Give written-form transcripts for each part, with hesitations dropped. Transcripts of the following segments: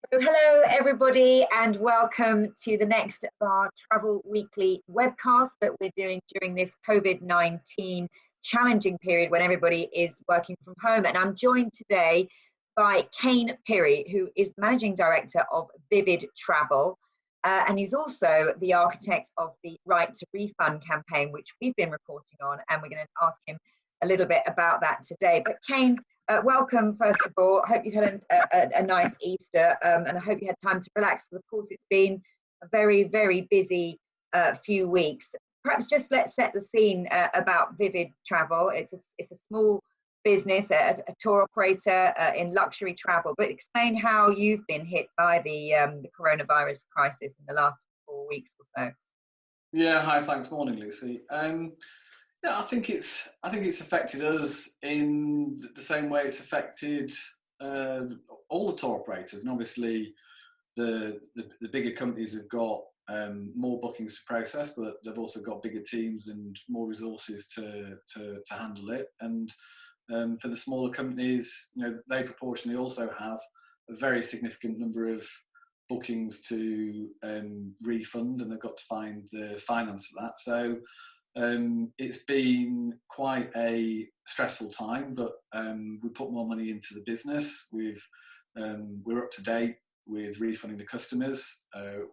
So hello everybody and welcome to the next of our Travel Weekly webcast that we're doing during this COVID-19 challenging period when everybody is working from home. And I'm joined today by Kane Pirie, who is Managing Director of Vivid Travel. And he's also the architect of the Right to Refund campaign, which we've been reporting on, and we're going to ask him a little bit about that today. But Kane, welcome first of all. I hope you've had a nice Easter, and I hope you had time to relax, because of course it's been a very, very busy few weeks. Perhaps just let's set the scene about Vivid Travel. It's a small business, a tour operator in luxury travel, but explain how you've been hit by the coronavirus crisis in the last 4 weeks or so. Yeah, hi, thanks. Morning, Lucy. Yeah, I think it's affected us in the same way it's affected all the tour operators, and obviously the bigger companies have got more bookings to process, but they've also got bigger teams and more resources to handle it. And for the smaller companies, they proportionally also have a very significant number of bookings to refund, and they've got to find the finance of that. So it's been quite a stressful time, but we put more money into the business. We're up to date with refunding the customers.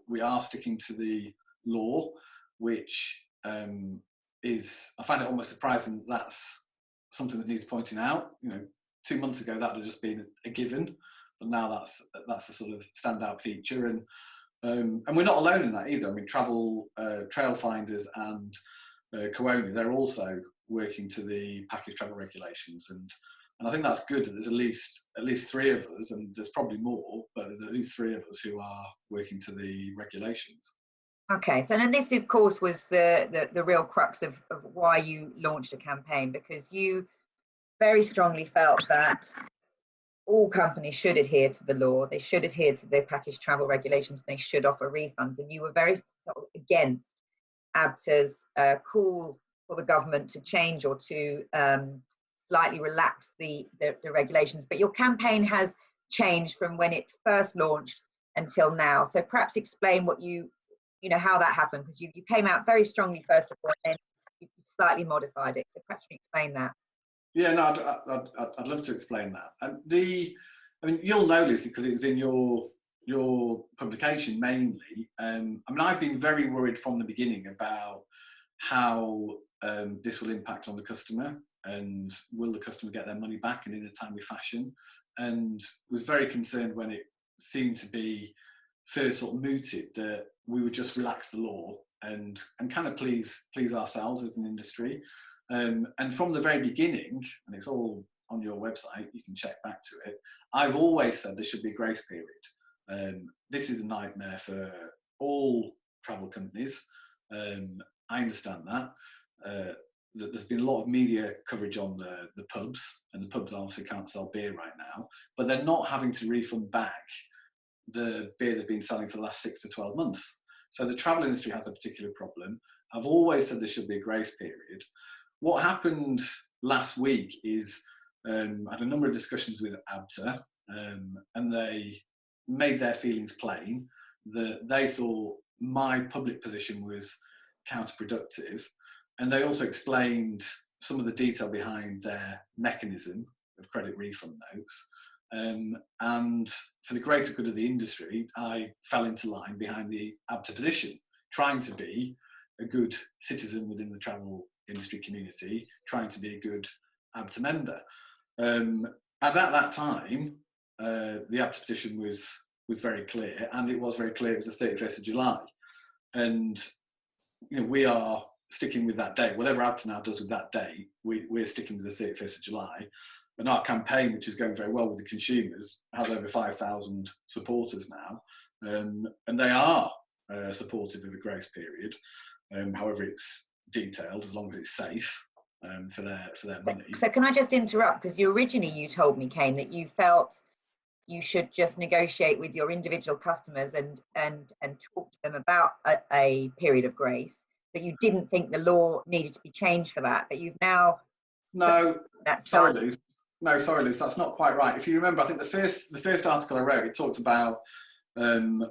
We are sticking to the law, which is, I find it almost surprising that that's something that needs pointing out. 2 months ago that would have just been a given, but now that's a sort of standout feature. And we're not alone in that either. I mean, travel trail finders and Cooni, they're also working to the package travel regulations, and I think that's good that there's at least three of us, and there's probably more, but there's at least three of us who are working to the regulations. Okay, so then this of course was the real crux of why you launched a campaign, because you very strongly felt that all companies should adhere to the law, they should adhere to the package travel regulations, and they should offer refunds, and you were very sort of against ABTA's call for the government to change or to slightly relax the regulations. But your campaign has changed from when it first launched until now. So perhaps explain what how that happened, because you came out very strongly first of all, and you slightly modified it. So perhaps you can explain that. Yeah, no, I'd love to explain that. And you'll know, Lucy, because it was in your publication mainly. I've been very worried from the beginning about how this will impact on the customer, and will the customer get their money back and in a timely fashion, and was very concerned when it seemed to be first sort of mooted that we would just relax the law and kind of please ourselves as an industry. And from the very beginning, and it's all on your website, you can check back to it, I've always said there should be a grace period. This is a nightmare for all travel companies. I understand that. There's been a lot of media coverage on the pubs, and the pubs obviously can't sell beer right now, but they're not having to refund back the beer they've been selling for the last 6 to 12 months. So the travel industry has a particular problem. I've always said there should be a grace period. What happened last week is I had a number of discussions with ABTA, and they made their feelings plain, that they thought my public position was counterproductive, and they also explained some of the detail behind their mechanism of credit refund notes. And for the greater good of the industry, I fell into line behind the ABTA position, trying to be a good citizen within the travel industry community, trying to be a good ABTA member. And at that time, the ABTA petition was very clear, and it was very clear it was the 31st of July. And we are sticking with that date. Whatever ABTA now does with that date, we're sticking with the 31st of July. And our campaign, which is going very well with the consumers, has over 5,000 supporters now, and they are supportive of a grace period, however it's detailed, as long as it's safe for their money. So can I just interrupt, because you told me, Kane, that you felt you should just negotiate with your individual customers and talk to them about a period of grace, but you didn't think the law needed to be changed for that. But you've now no. Sorry, Lou. No, sorry, Luce, that's not quite right. If you remember, I think the first article I wrote, it talked about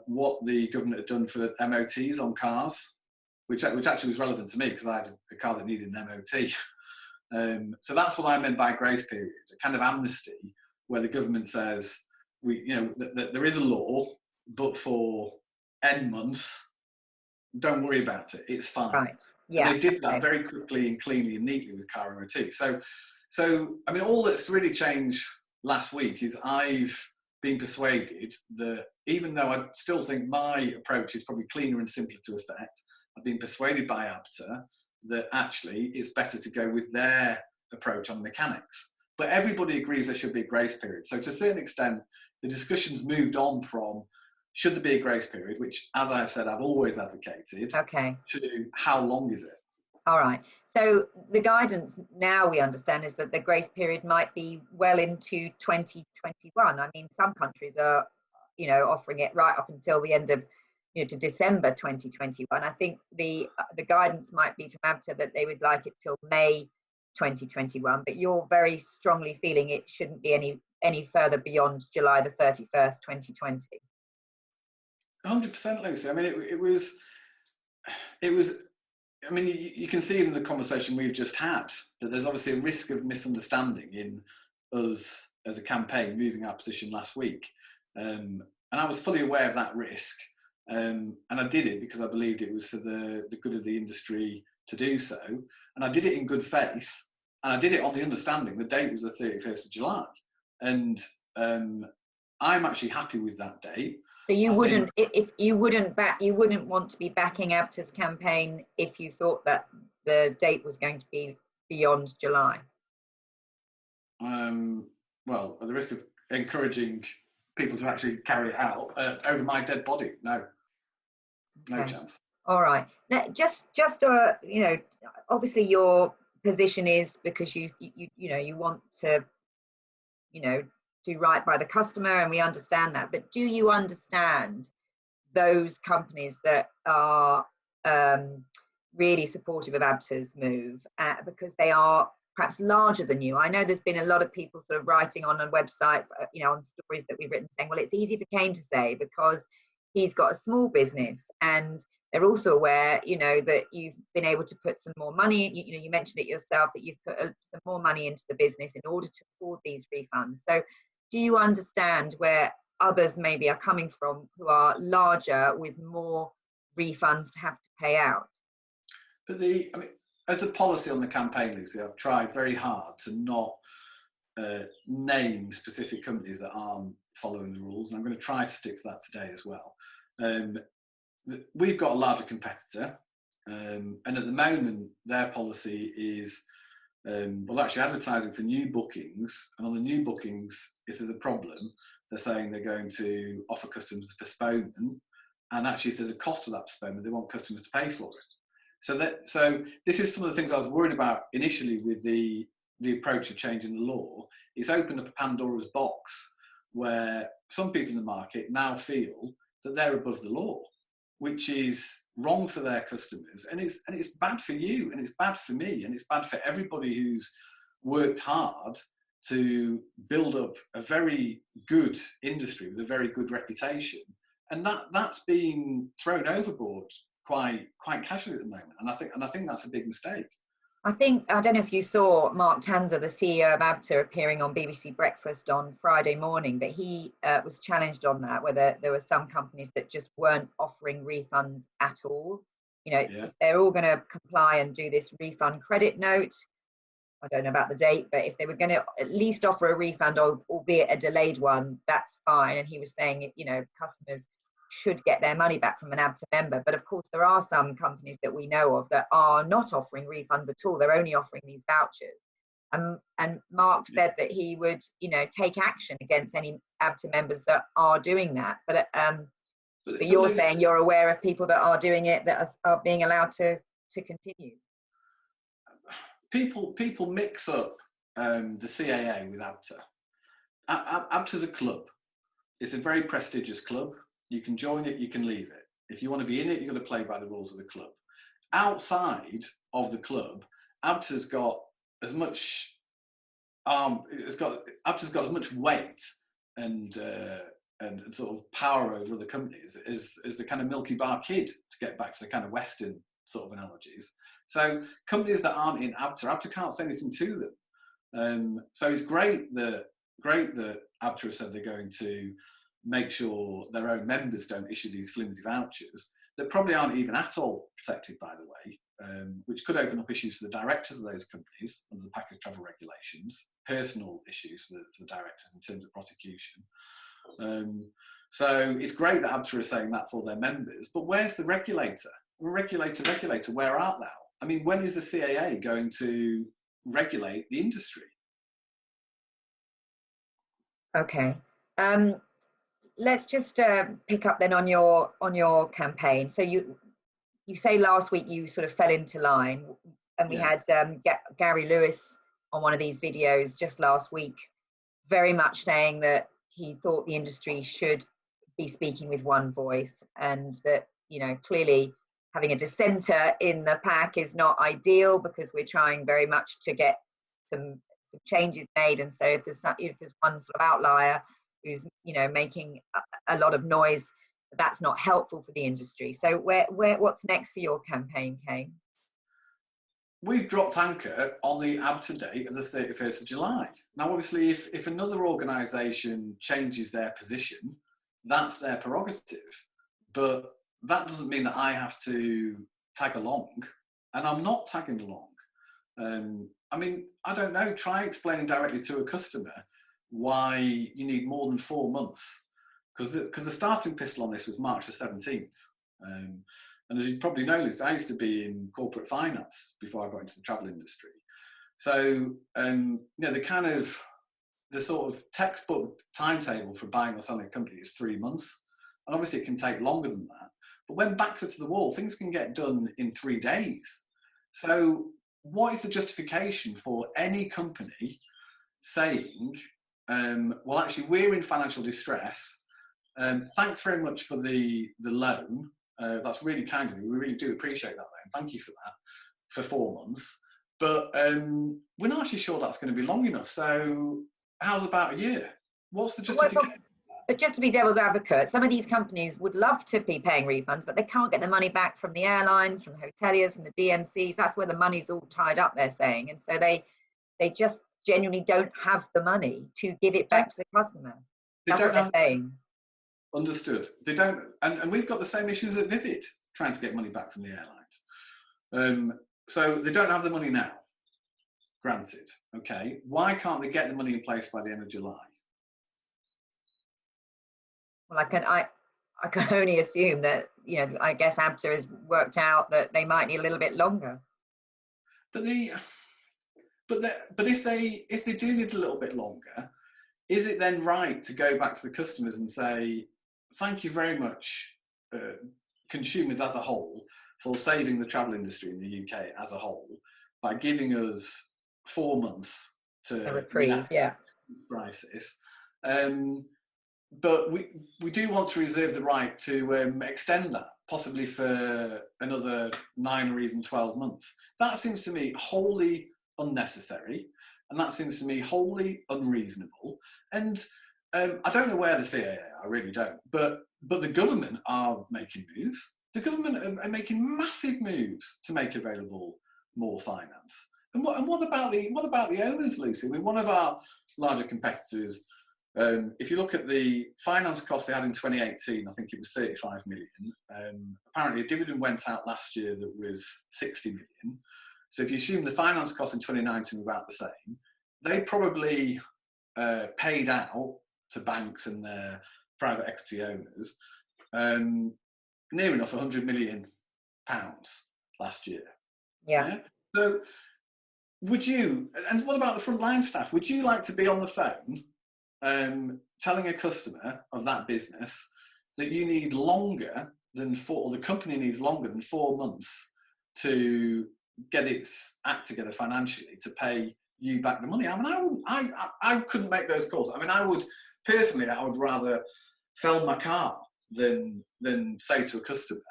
what the government had done for MOTs on cars, which actually was relevant to me because I had a car that needed an MOT. So that's what I meant by grace period, a kind of amnesty where the government says, that there is a law, but for N months, don't worry about it, it's fine. Right. And Yeah. they did that very quickly and cleanly and neatly with car MOT. So I mean, all that's really changed last week is I've been persuaded that even though I still think my approach is probably cleaner and simpler to effect, I've been persuaded by ABTA that actually it's better to go with their approach on mechanics. But everybody agrees there should be a grace period. So to a certain extent, the discussion's moved on from should there be a grace period, which, as I've said, I've always advocated, Okay. to how long is it? All right. So the guidance now we understand is that the grace period might be well into 2021. I mean, some countries are, offering it right up until the end of, to December 2021. I think the guidance might be from ABTA that they would like it till May 2021, but you're very strongly feeling it shouldn't be any further beyond July the 31st, 2020. 100%, Lucy. I mean, it was. I mean, you can see in the conversation we've just had that there's obviously a risk of misunderstanding in us as a campaign moving our position last week, and I was fully aware of that risk, and I did it because I believed it was for the good of the industry to do so, and I did it in good faith, and I did it on the understanding the date was the 31st of July, and I'm actually happy with that date. So you wouldn't want to be backing ABTA's campaign if you thought that the date was going to be beyond July. Well, at the risk of encouraging people to actually carry it out over my dead body, no chance. All right. Now, just obviously your position is because you want to, do right by the customer, and we understand that. But do you understand those companies that are really supportive of ABTA's move because they are perhaps larger than you? I know there's been a lot of people sort of writing on a website, on stories that we've written saying, well, it's easy for Kane to say because he's got a small business, and they're also aware, that you've been able to put some more money. You mentioned it yourself that you've put some more money into the business in order to afford these refunds. So do you understand where others maybe are coming from who are larger with more refunds to have to pay out? But as a policy on the campaign, Lucy, I've tried very hard to not name specific companies that aren't following the rules, and I'm going to try to stick to that today as well. We've got a larger competitor, and at the moment their policy is actually advertising for new bookings, and on the new bookings, if there's a problem, they're saying they're going to offer customers a postponement, and actually if there's a cost to that postponement, they want customers to pay for it. So this is some of the things I was worried about initially with the approach of changing the law. It's opened up a Pandora's box where some people in the market now feel that they're above the law, which is wrong for their customers, and it's bad for you, and it's bad for me, and it's bad for everybody who's worked hard to build up a very good industry with a very good reputation, and that's been thrown overboard quite casually at the moment, and I think that's a big mistake. I don't know if you saw Mark Tanzer, the CEO of ABTA, appearing on BBC Breakfast on Friday morning, but he was challenged on that, whether there were some companies that just weren't offering refunds at all. If they're all going to comply and do this refund credit note, I don't know about the date, but if they were going to at least offer a refund, albeit a delayed one, that's fine. And he was saying, customers should get their money back from an ABTA member. But of course, there are some companies that we know of that are not offering refunds at all. They're only offering these vouchers. And Mark said that he would, take action against any ABTA members that are doing that. But you're saying you're aware of people that are doing it, that are being allowed to continue. People mix up the CAA with ABTA. ABTA's a club. It's a very prestigious club. You can join it, you can leave it. If you want to be in it, you've got to play by the rules of the club. Outside of the club, ABTA's got as much ABTA's got as much weight and sort of power over other companies as the kind of Milky Bar kid, to get back to the kind of Western sort of analogies. So companies that aren't in ABTA can't say anything to them. So it's great that ABTA has said they're going to make sure their own members don't issue these flimsy vouchers that probably aren't even at all protected, by the way, which could open up issues for the directors of those companies under the package travel regulations, personal issues for the directors in terms of prosecution. So it's great that ABTA is saying that for their members, but where's the regulator? Regulator, where art thou? I mean, when is the CAA going to regulate the industry? Okay. Let's just pick up then on your campaign. So you say last week you sort of fell into line, and we had Gary Lewis on one of these videos just last week, very much saying that he thought the industry should be speaking with one voice, and that, you know, clearly having a dissenter in the pack is not ideal, because we're trying very much to get some changes made. And so if there's one sort of outlier who's, you know, making a lot of noise, that's not helpful for the industry. So what's next for your campaign, Kane? We've dropped anchor on the ABTA date of the 31st of July. Now, obviously, if another organisation changes their position, that's their prerogative. But that doesn't mean that I have to tag along, and I'm not tagging along. I mean, I don't know, try explaining directly to a customer why you need more than 4 months, because the starting pistol on this was March the 17th. And as you probably know, Lucy, I used to be in corporate finance before I got into the travel industry. So, you know, the sort of textbook timetable for buying or selling a company is 3 months. And obviously it can take longer than that. But when backs are to the wall, things can get done in 3 days. So what is the justification for any company saying, well, actually, we're in financial distress. Thanks very much for the loan. That's really kind of you. We really do appreciate that loan. Thank you for that, for 4 months. But we're not actually sure that's going to be long enough. So how's about a year? What's the justification? But just to be devil's advocate, some of these companies would love to be paying refunds, but they can't get the money back from the airlines, from the hoteliers, from the DMCs. That's where the money's all tied up, they're saying. And so they just genuinely don't have the money to give it back to the customer. That's what they're saying. Understood. They don't, and we've got the same issues at Vivid, trying to get money back from the airlines. So they don't have the money now, granted. Okay, why can't they get the money in place by the end of July? Well, I can only assume that, you know, I guess ABTA has worked out that they might need a little bit longer. But if they do need a little bit longer, is it then right to go back to the customers and say, thank you very much, consumers as a whole, for saving the travel industry in the UK as a whole by giving us 4 months to a reprieve, yeah, crisis. But we do want to reserve the right to extend that, possibly for another 9 or even 12 months. That seems to me wholly unnecessary, and that seems to me wholly unreasonable. And I don't know where the CAA are, I really don't. But the government are making moves. The government are making massive moves to make available more finance. And what about the owners, Lucy? I mean, one of our larger competitors, if you look at the finance cost they had in 2018, I think it was 35 million. Apparently a dividend went out last year that was 60 million. So if you assume the finance cost in 2019 were about the same, they probably paid out to banks and their private equity owners near enough £100 million last year. Yeah. So would you, and what about the frontline staff? Would you like to be on the phone telling a customer of that business that you need longer than or the company needs longer than 4 months to get its act together financially to pay you back the money? I mean, I couldn't make those calls. I mean, I would rather sell my car than say to a customer,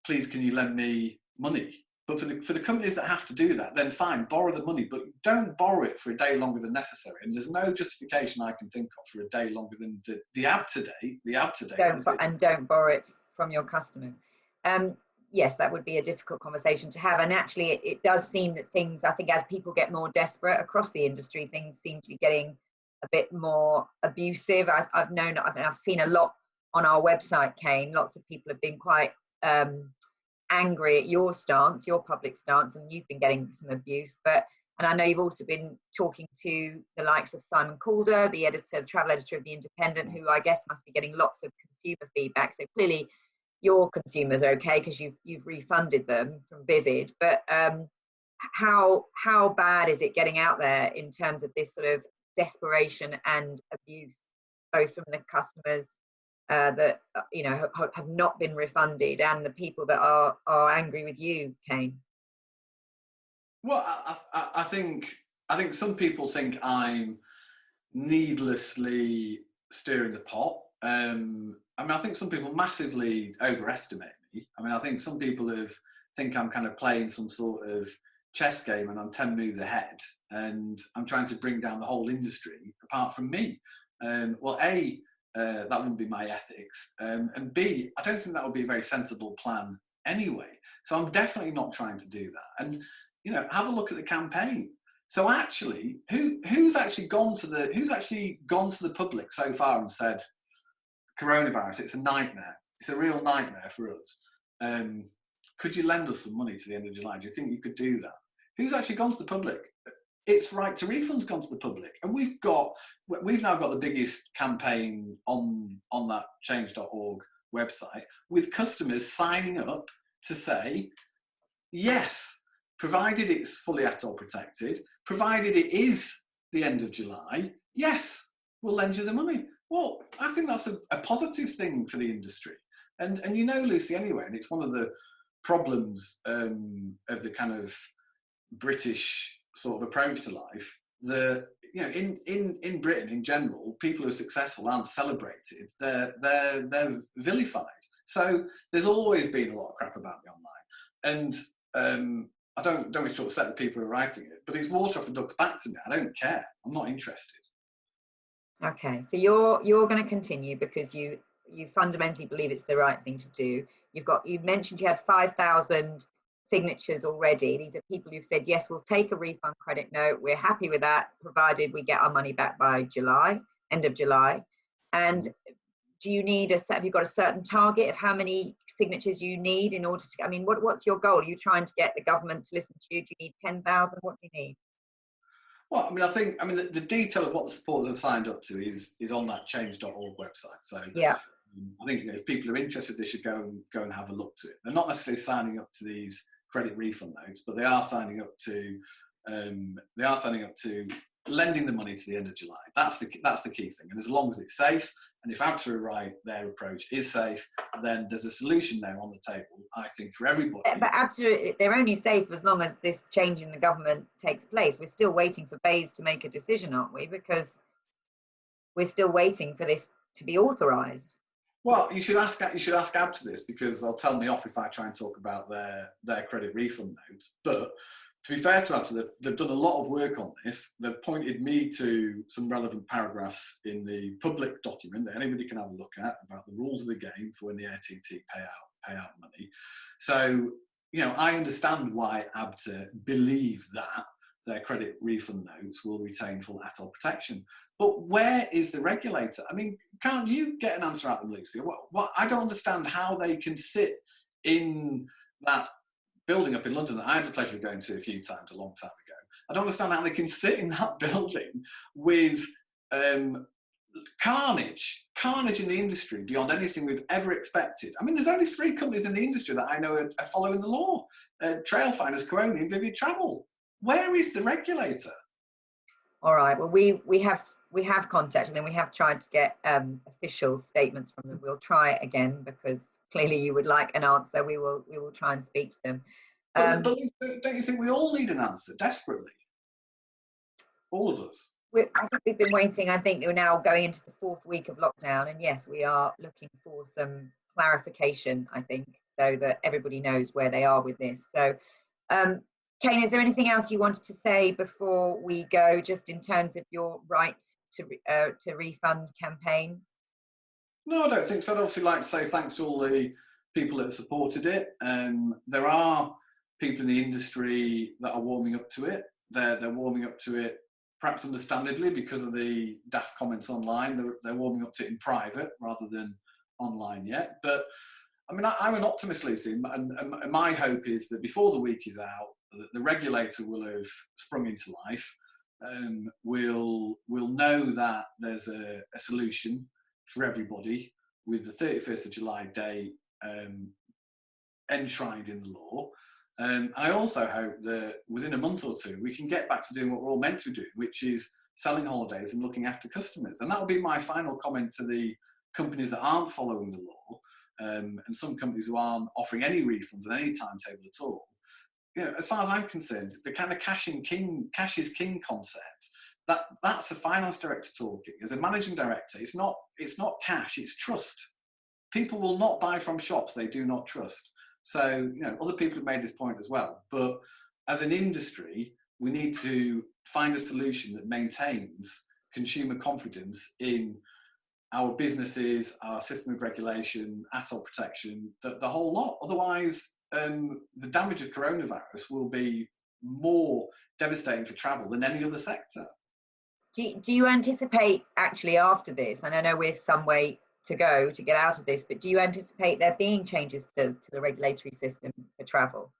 please, can you lend me money But for the companies that have to do that, then fine, borrow the money, but don't borrow it for a day longer than necessary. And there's no justification I can think of for a day longer than the ab to date. Don't borrow it from your customers. Yes, that would be a difficult conversation to have. And actually, it does seem that things, I think, as people get more desperate across the industry, things seem to be getting a bit more abusive. I've seen a lot on our website, Kane. Lots of people have been quite angry at your stance, your public stance, and you've been getting some abuse. And I know you've also been talking to the likes of Simon Calder, the travel editor of The Independent, who I guess must be getting lots of consumer feedback. So clearly your consumers are okay because you've refunded them from Vivid. But how bad is it getting out there in terms of this sort of desperation and abuse, both from the customers that have not been refunded and the people that are angry with you, Kane? Well, I think some people think I'm needlessly stirring the pot. I think some people massively overestimate me. I think some people think I'm kind of playing some sort of chess game and I'm 10 moves ahead and I'm trying to bring down the whole industry apart from me. Well, A, that wouldn't be my ethics. And B, I don't think that would be a very sensible plan anyway. So I'm definitely not trying to do that. And, have a look at the campaign. So actually, who's actually gone to the public so far and said, coronavirus, it's a nightmare. It's a real nightmare for us. Could you lend us some money to the end of July? Do you think you could do that? Who's actually gone to the public? It's Right to Refund's gone to the public. And we've now got the biggest campaign on that change.org website with customers signing up to say, yes, provided it's fully ATOL protected, provided it is the end of July, yes, we'll lend you the money. Well, I think that's a positive thing for the industry. And Lucy, anyway, and it's one of the problems of the kind of British sort of approach to life. In Britain in general, people who are successful aren't celebrated; they're vilified. So there's always been a lot of crap about me online, and I don't wish to upset the people who are writing it, but it's water off a duck's back to me. I don't care. I'm not interested. Okay, so you're going to continue because you fundamentally believe it's the right thing to do. You mentioned you had 5,000 signatures already. These are people who've said, yes, we'll take a refund credit note. We're happy with that, provided we get our money back by end of July. And have you got a certain target of how many signatures you need in order to, what's your goal? Are you trying to get the government to listen to you? Do you need 10,000? What do you need? Well, I think the detail of what the supporters have signed up to is on that change.org website. So yeah, I think if people are interested, they should go and have a look to it. They're not necessarily signing up to these credit refund notes, but they are signing up to lending the money to the end of July. That's the key thing. And as long as it's safe, and if ABTA are right, their approach is safe, then there's a solution there on the table, I think, for everybody. But ABTA, they're only safe as long as this change in the government takes place. We're still waiting for BEIS to make a decision, aren't we? Because we're still waiting for this to be authorised. Well, you should ask ABTA this, because they'll tell me off if I try and talk about their credit refund notes. But to be fair to ABTA, they've done a lot of work on this. They've pointed me to some relevant paragraphs in the public document that anybody can have a look at about the rules of the game for when the RTT pay out money. So, I understand why ABTA believe that their credit refund notes will retain full ATOL protection. But where is the regulator? Can't you get an answer out of them, Lucy? What I don't understand how they can sit in that building up in London that I had the pleasure of going to a few times a long time ago. I don't understand how they can sit in that building with carnage in the industry beyond anything we've ever expected. There's only 3 companies in the industry that I know are following the law: Trailfinders, Corona, and Vivid Travel. Where is the regulator? All right. Well, we have contacted them. We have tried to get official statements from them. We'll try it again because clearly you would like an answer. We will try and speak to them. But don't you think we all need an answer desperately? All of us. I think we've been waiting. I think we're now going into the 4th week of lockdown, and yes, we are looking for some clarification, I think, so that everybody knows where they are with this. So Kane, is there anything else you wanted to say before we go, just in terms of your right to refund campaign? No, I don't think so. I'd obviously like to say thanks to all the people that supported it. There are people in the industry that are warming up to it. They're warming up to it, perhaps understandably, because of the daft comments online. They're warming up to it in private rather than online yet. But I mean, I'm an optimist, Lucy, and my hope is that before the week is out, that the regulator will have sprung into life. We'll know that there's a solution for everybody with the 31st of July date enshrined in the law. I also hope that within a month or two, we can get back to doing what we're all meant to do, which is selling holidays and looking after customers. And that will be my final comment to the companies that aren't following the law, and some companies who aren't offering any refunds on any timetable at all. You know, as far as I'm concerned, the kind of cash is king concept, that's a finance director talking. As a managing director, it's not cash, it's trust. People will not buy from shops they do not trust. So, you know, other people have made this point as well. But as an industry, we need to find a solution that maintains consumer confidence in our businesses, our system of regulation, ATOL protection, the whole lot. Otherwise, the damage of coronavirus will be more devastating for travel than any other sector. Do you anticipate, actually, after this, and I know we're some way to go to get out of this, but do you anticipate there being changes to the regulatory system for travel?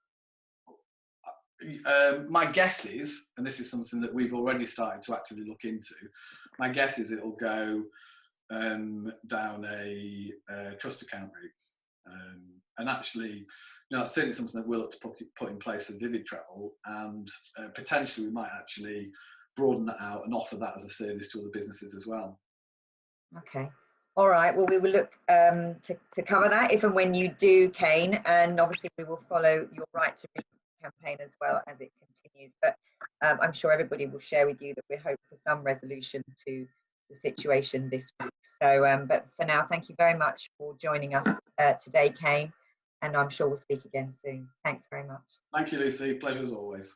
My guess is, and this is something that we've already started to actively look into, my guess is it will go down a trust account route. And actually, you know, that's certainly something that we'll look to put in place for Vivid Travel, and potentially we might actually broaden that out and offer that as a service to other businesses as well. Okay. All right. Well, we will look to cover that if and when you do, Kane, and obviously we will follow your right to refund campaign as well as it continues. But I'm sure everybody will share with you that we hope for some resolution to the situation this week. So, but for now, thank you very much for joining us today, Kane, and I'm sure we'll speak again soon. Thanks very much. Thank you, Lucy. Pleasure as always.